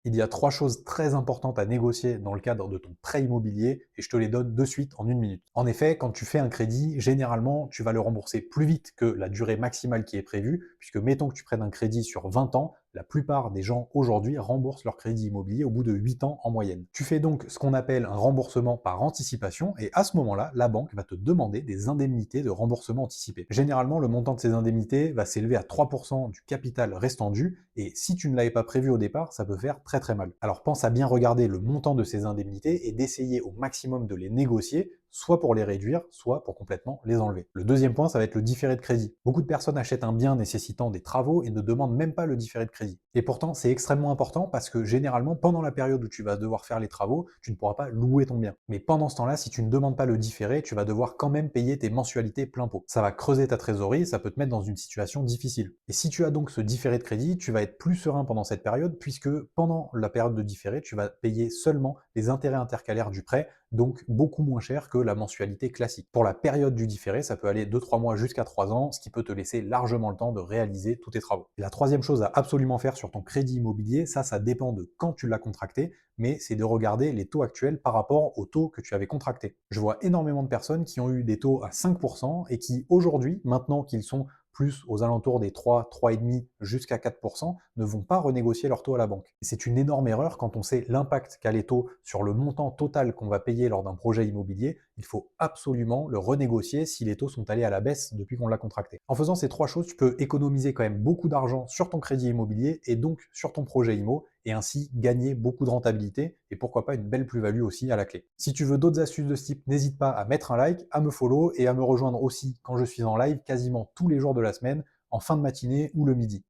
Il y a 3 choses très importantes à négocier dans le cadre de ton prêt immobilier et je te les donne de suite en 1 minute. En effet, quand tu fais un crédit, généralement, tu vas le rembourser plus vite que la durée maximale qui est prévue, puisque mettons que tu prennes un crédit sur 20 ans, la plupart des gens aujourd'hui remboursent leur crédit immobilier au bout de 8 ans en moyenne. Tu fais donc ce qu'on appelle un remboursement par anticipation et à ce moment-là, la banque va te demander des indemnités de remboursement anticipé. Généralement, le montant de ces indemnités va s'élever à 3% du capital restant dû et si tu ne l'avais pas prévu au départ, ça peut faire très très mal. Alors pense à bien regarder le montant de ces indemnités et d'essayer au maximum de les négocier, soit pour les réduire, soit pour complètement les enlever. Le deuxième point, ça va être le différé de crédit. Beaucoup de personnes achètent un bien nécessitant des travaux et ne demandent même pas le différé de crédit. Et pourtant, c'est extrêmement important parce que généralement, pendant la période où tu vas devoir faire les travaux, tu ne pourras pas louer ton bien. Mais pendant ce temps-là, si tu ne demandes pas le différé, tu vas devoir quand même payer tes mensualités plein pot. Ça va creuser ta trésorerie, ça peut te mettre dans une situation difficile. Et si tu as donc ce différé de crédit, tu vas être plus serein pendant cette période puisque pendant la période de différé, tu vas payer seulement les intérêts intercalaires du prêt, donc beaucoup moins cher que la mensualité classique. Pour la période du différé, ça peut aller de 3 mois jusqu'à 3 ans, ce qui peut te laisser largement le temps de réaliser tous tes travaux. Et la troisième chose à absolument faire sur ton crédit immobilier, ça dépend de quand tu l'as contracté, mais c'est de regarder les taux actuels par rapport aux taux que tu avais contractés. Je vois énormément de personnes qui ont eu des taux à 5% et qui aujourd'hui, maintenant qu'ils sont plus aux alentours des 3, 3,5 jusqu'à 4%, ne vont pas renégocier leur taux à la banque. C'est une énorme erreur quand on sait l'impact qu'a les taux sur le montant total qu'on va payer lors d'un projet immobilier. Il faut absolument le renégocier si les taux sont allés à la baisse depuis qu'on l'a contracté. En faisant ces 3 choses, tu peux économiser quand même beaucoup d'argent sur ton crédit immobilier et donc sur ton projet IMO et ainsi gagner beaucoup de rentabilité et pourquoi pas une belle plus-value aussi à la clé. Si tu veux d'autres astuces de ce type, n'hésite pas à mettre un like, à me follow et à me rejoindre aussi quand je suis en live quasiment tous les jours de la semaine, en fin de matinée ou le midi.